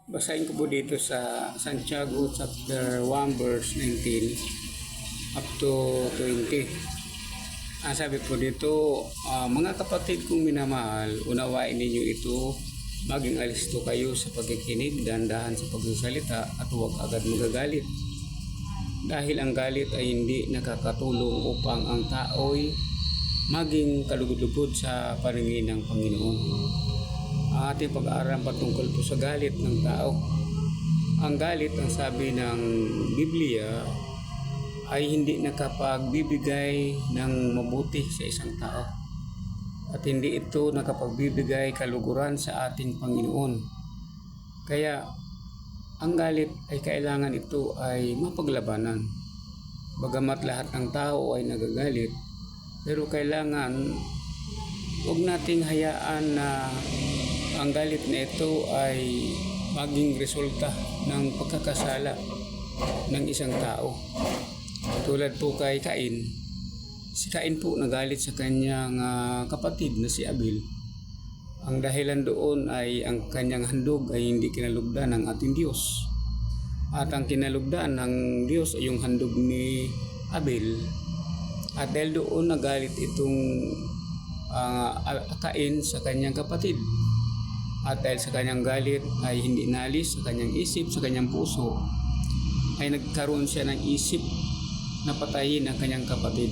Basahin ko po dito sa Santiago chapter 1 verse 19 up to 20. Sabi po dito, mga kapatid kong minamahal, unawain ninyo ito, maging alisto kayo sa pagkikinig, dandahan sa pagsasalita at huwag agad magagalit. Dahil ang galit ay hindi nakakatulong upang ang tao'y maging kalugod-lugod sa paningin ng Panginoon. Ang ating pag-aaral patungkol po sa galit ng tao. Ang galit, ang sabi ng Biblia, ay hindi nakapagbibigay ng mabuti sa isang tao. At hindi ito nakapagbibigay kaluguran sa ating Panginoon. Kaya, ang galit ay kailangan ito ay mapaglabanan. Bagamat lahat ng tao ay nagagalit, pero kailangan huwag nating hayaan na ang galit na ito ay maging resulta ng pagkakasala ng isang tao. Tulad po kay Cain. Si Cain po nagalit sa kanyang kapatid na si Abel. Ang dahilan doon ay ang kanyang handog ay hindi kinalugdan ng ating Diyos. At ang kinalugdan ng Diyos ay yung handog ni Abel. At dahil doon nagalit itong Cain sa kanyang kapatid. At dahil sa kanyang galit ay hindi nalis sa kanyang isip, sa kanyang puso, ay nagkaroon siya ng isip na patayin ang kanyang kapatid.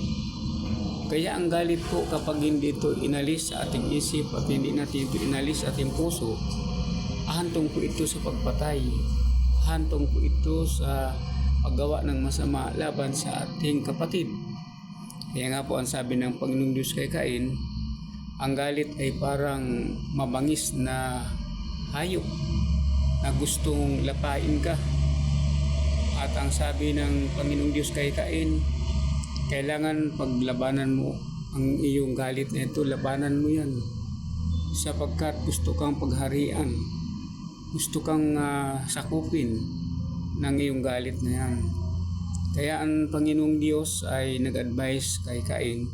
Kaya ang galit po kapag hindi ito inalis sa ating isip at hindi natin ito inalis sa ating puso, ahantong po ito sa pagpatay. Ahantong po ito sa paggawa ng masama laban sa ating kapatid. Kaya nga po ang sabi ng Panginoong Diyos kay Cain, ang galit ay parang mabangis na hayop na gustong lapain ka. At ang sabi ng Panginoong Diyos kay Cain, kailangan paglabanan mo ang iyong galit na ito, labanan mo yan. Sapagkat gusto kang pagharian, gusto kang sakupin ng iyong galit na yan. Kaya ang Panginoong Diyos ay nag-advise kay Cain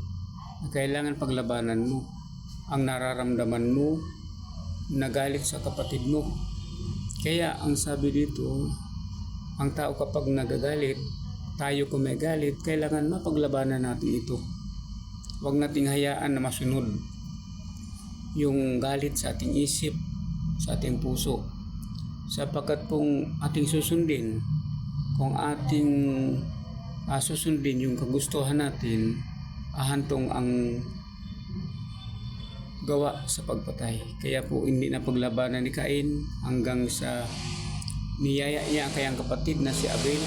na kailangan paglabanan mo ang nararamdaman mo na galit sa kapatid mo. Kaya ang sabi dito, ang tao kapag nagagalit, tayo kung may galit, kailangan mapaglabanan natin ito. Huwag nating hayaan na masunod yung galit sa ating isip, sa ating puso. Sapagkat kung ating susundin, kung ating susundin yung kagustuhan natin, ahantong ang gawa sa pagpatay. Kaya po hindi na paglabanan ni Cain hanggang sa niyaya niya ang kanyang kapatid na si Abel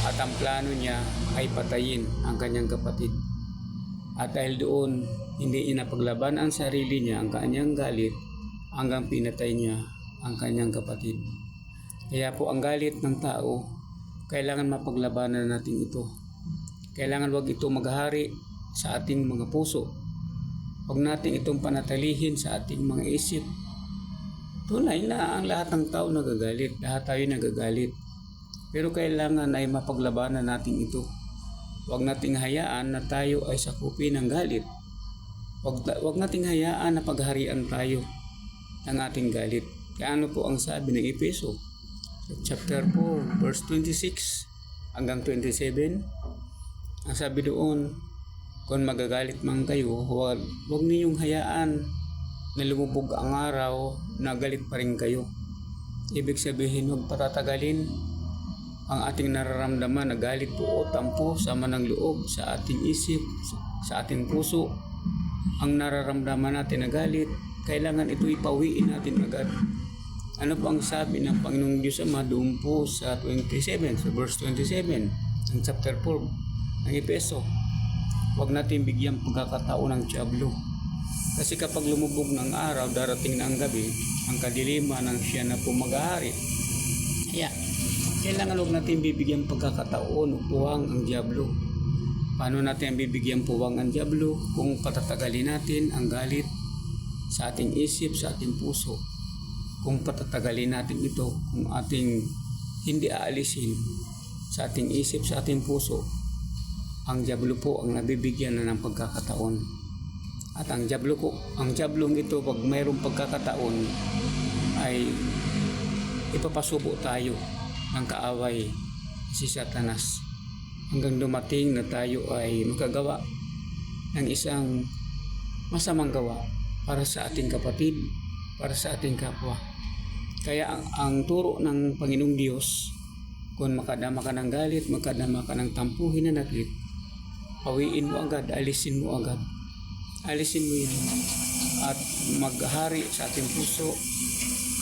at ang plano niya ay patayin ang kanyang kapatid. At dahil doon, hindi niya napaglaban ang sarili niya, ang kanyang galit, hanggang pinatay niya ang kanyang kapatid. Kaya po ang galit ng tao, kailangan mapaglabanan natin ito. Kailangan wag ito maghari sa ating mga puso. Huwag natin itong panatalihin sa ating mga isip. Tunay na ang lahat ng tao nagagalit, lahat tayo nagagalit. Pero kailangan ay mapaglabanan natin ito. Huwag nating hayaan na tayo ay sakupin ng galit. Huwag nating hayaan na pagharian tayo ng ating galit. Kaya ano po ang sabi ng Efeso? Chapter 4, verse 26 hanggang 27. Ang sabi doon, kung magagalit man kayo, huwag ninyong hayaan na lumubog ang araw na galit pa rin kayo. Ibig sabihin, huwag patatagalin ang ating nararamdaman na galit po o tampo sama ng loob sa ating isip, sa ating puso. Ang nararamdaman natin na galit, kailangan ito ipawiin natin agad. Ano po ang sabi ng Panginoong Diyos Ama doon po sa 27, sa verse 27 ng chapter 4 ng Efeso? Huwag natin bigyan pagkakataon ng Diablo. Kasi kapag lumubog ng araw, darating na ang gabi, ang kadiliman ng siya na pumag-ahari. Kaya, kailangan huwag natin bibigyan pagkakataon o puwang ang Diablo. Paano natin bibigyan puwang ang Diablo? Kung patatagalin natin ang galit sa ating isip, sa ating puso. Kung patatagalin natin ito, kung ating hindi aalisin sa ating isip, sa ating puso, ang Diablo po ang nabibigyan na ng pagkakataon. At ang Diablong ito, pag mayroong pagkakataon, ay ipapasubo tayo ng kaaway si Satanas hanggang dumating na tayo ay makagawa ng isang masamang gawa para sa ating kapatid, para sa ating kapwa. Kaya ang turo ng Panginoong Diyos, kung makadama ka ng galit, makadama ka ng tampuhin na nakit, pawiin mo agad, alisin mo agad. Alisin mo yun at maghari sa ating puso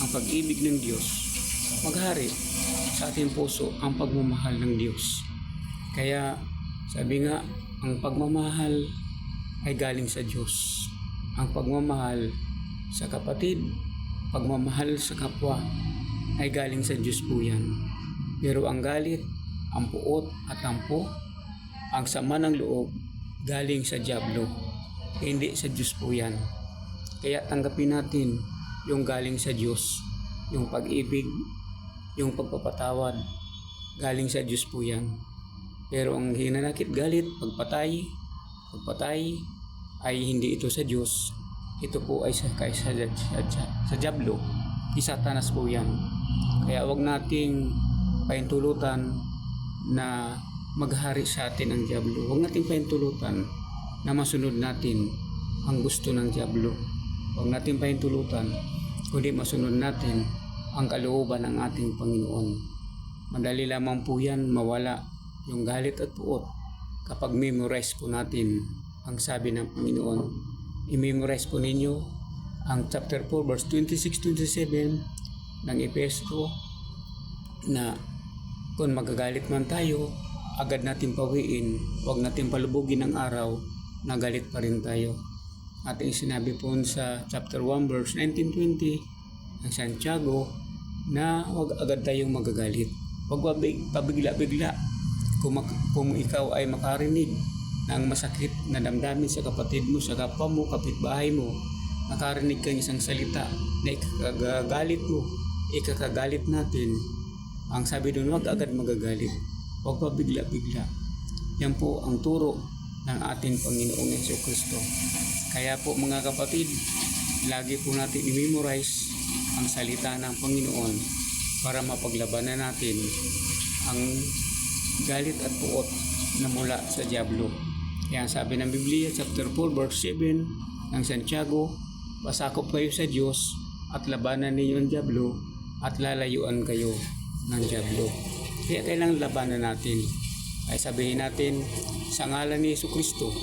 ang pag-ibig ng Diyos. Maghari sa ating puso ang pagmamahal ng Diyos. Kaya sabi nga, ang pagmamahal ay galing sa Diyos. Ang pagmamahal sa kapatid, pagmamahal sa kapwa ay galing sa Diyos po yan. Pero ang galit, ang puot at tampo, ang sama ng loob, galing sa dyablo. Hindi sa Diyos po yan. Kaya tanggapin natin yung galing sa Diyos, yung pag-ibig, yung pagpapatawad, galing sa Diyos po yan. Pero ang hinanakit galit, pagpatay ay hindi ito sa Diyos. Ito po ay sa dyablo, si Satanas po yan. Kaya wag nating paintulutan na maghari sa atin ang dyablo. Wag nating paintulutan na masunod natin ang gusto ng dyablo. Huwag natin pahintulutan, kundi masunod natin ang kalooban ng ating Panginoon. Madali lamang po yan mawala yung galit at puot kapag memorize po natin ang sabi ng Panginoon. I-memorize po ninyo ang chapter 4 verse 26-27 ng Efeso na kung magagalit man tayo, agad natin pawiin, huwag natin palubugin ang araw na galit pa rin tayo. Ating sinabi po sa chapter 1 verse 19-20 ng Santiago na huwag agad tayong magagalit. Huwag pabigla-bigla kung ikaw ay makarinig ng masakit na damdamin sa kapatid mo, sa kapwa mo, kapitbahay mo, nakarinig kang isang salita na ikakagalit mo, ikakagalit natin. Ang sabi doon, huwag agad magagalit. Huwag pabigla-bigla. Yan po ang turo ng ating Panginoong Jesucristo. Kaya po mga kapatid, lagi po natin i-memorize ang salita ng Panginoon para mapaglabanan natin ang galit at puot na mula sa dyablo. Kaya sabi ng Biblia, chapter 4, verse 7 ng Santiago, pasakop kayo sa Diyos at labanan ninyo ang dyablo at lalayuan kayo ng dyablo. Kaya kailangan labanan natin. Ay sabihin natin, sa ngalan ni Jesucristo,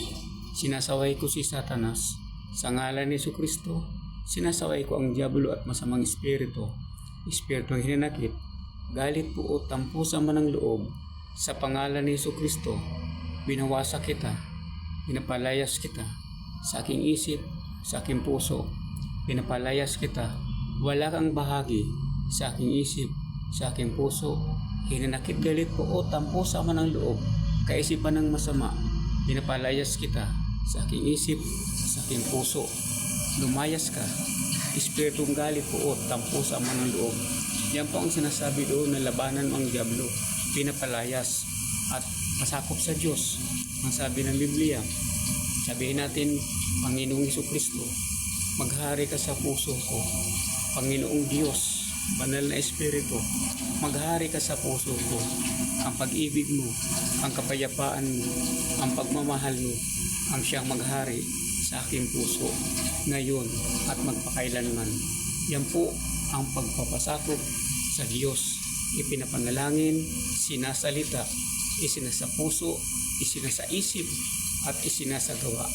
sinasaway ko si Satanas. Sa ngalan ni Jesucristo, sinasaway ko ang dyablo at masamang espiritu. Espiritu ng hinanakit, galit po o tampo sa manang loob. Sa pangalan ni Jesucristo, binawasa kita, pinapalayas kita sa aking isip, sa aking puso. Pinapalayas kita, wala kang bahagi sa aking isip, sa aking puso. Hinanakit, galit po o tampo sa manang loob, kaisipan ng masama. Pinapalayas kita sa aking isip, sa aking puso. Lumayas ka, espiritong galit po o tampo sa manang loob. Yan po ang sinasabi doon na labanan ang dyablo. Pinapalayas at pasakop sa Diyos. Ang sabi ng Biblia, sabihin natin, Panginoong Jesucristo, maghari ka sa puso ko. Panginoong Diyos, Banal na Espiritu, maghari ka sa puso ko. Ang pag-ibig mo, ang kapayapaan mo, ang pagmamahal mo, ang siyang maghari sa aking puso ngayon at magpakailanman. Yan po ang pagpapasakop sa Diyos. Ipinapanalangin, sinasalita, isinasa puso, isinasa isip at isinasagawa.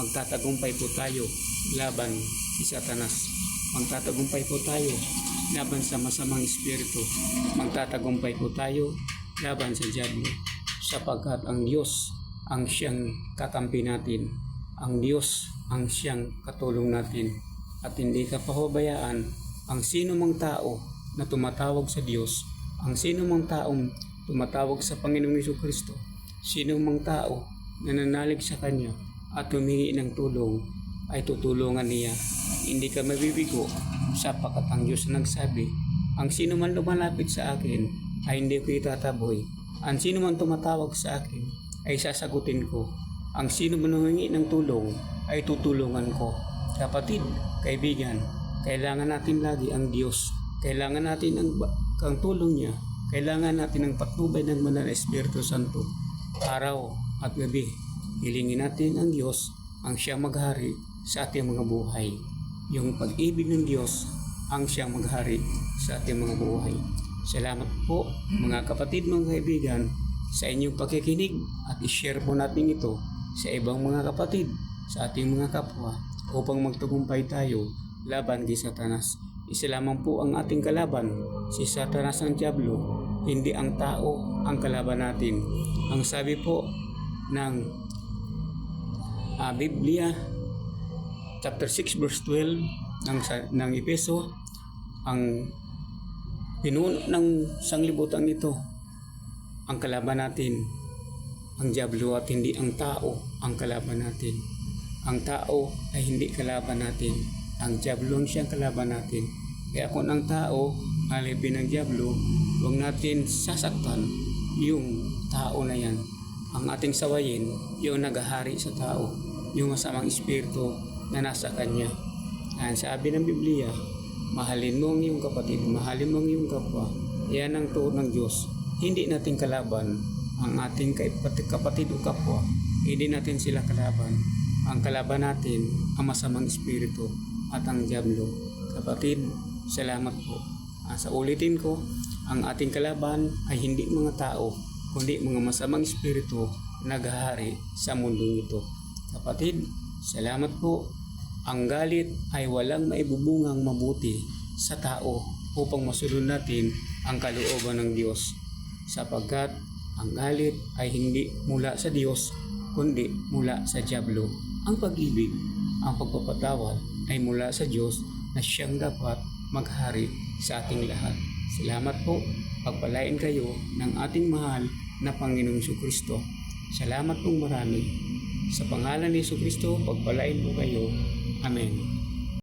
Magtatagumpay po tayo laban si Satanas. Magtatagumpay po tayo laban sa masamang espiritu. Magtatagumpay po tayo laban sa dyablo, sapagkat ang Diyos ang siyang kakampi natin. Ang Diyos ang siyang katulong natin. At hindi ka pahabayaan ang sino mang tao na tumatawag sa Diyos, ang sino mang taong tumatawag sa Panginoong Jesucristo, sino mang tao na nanalig sa Kanya at humingi ng tulong, ay tutulungan niya. Hindi ka mabibigo sapagkat ang Diyos nagsabi, ang sino man lumalapit sa akin ay hindi ko itataboy. Ang sino man tumatawag sa akin ay sasagutin ko. Ang sino man humingi ng tulong ay tutulungan ko. Kapatid, kaibigan, kailangan natin lagi ang Diyos. Kailangan natin ang tulong niya. Kailangan natin ang patnubay ng Banal na Espiritu Santo. Araw at gabi, hilingin natin ang Diyos ang siyang maghari sa ating mga buhay. Yung pag-ibig ng Diyos ang siyang maghari sa ating mga buhay. Salamat po mga kapatid, mga kaibigan, sa inyong pakikinig at i-share po natin ito sa ibang mga kapatid, sa ating mga kapwa upang magtagumpay tayo laban kay Satanas. Isa lamang po ang ating kalaban, si Satanas ang Diablo, hindi ang tao ang kalaban natin. Ang sabi po ng Biblia, chapter 6 verse 12 ng Efeso, ang pinuno ng sanglibutan ito, ang kalaban natin, ang Diablo at hindi ang tao ang kalaban natin. Ang tao ay hindi kalaban natin. Ang Diablo ang siyang kalaban natin. Kaya kung ang tao alipin ng Diablo, huwag natin sasaktan yung tao na yan. Ang ating sawayin, yung naghahari sa tao, yung masamang espiritu na nasa kanya. Ang sabi ng Biblia, mahalin mo ang iyong kapatid, mahalin mo ang iyong kapwa. Yan ang tuon ng Diyos. Hindi natin kalaban ang ating kapatid o kapwa. Hindi natin sila kalaban. Ang kalaban natin, ang masamang espiritu at ang Diablo. Kapatid, salamat po. Sa ulitin ko, ang ating kalaban ay hindi mga tao, kundi mga masamang espiritu naghahari sa mundong ito. Kapatid, salamat po. Ang galit ay walang maibubungang mabuti sa tao upang masunod natin ang kalooban ng Diyos. Sapagkat ang galit ay hindi mula sa Diyos, kundi mula sa Diablo. Ang pag-ibig, ang pagpapatawad ay mula sa Diyos na siyang dapat maghari sa ating lahat. Salamat po. Pagpalain kayo ng ating mahal na Panginoong Jesucristo. Salamat pong marami. Sa pangalan ni Jesucristo, pagpalain po kayo. Amen.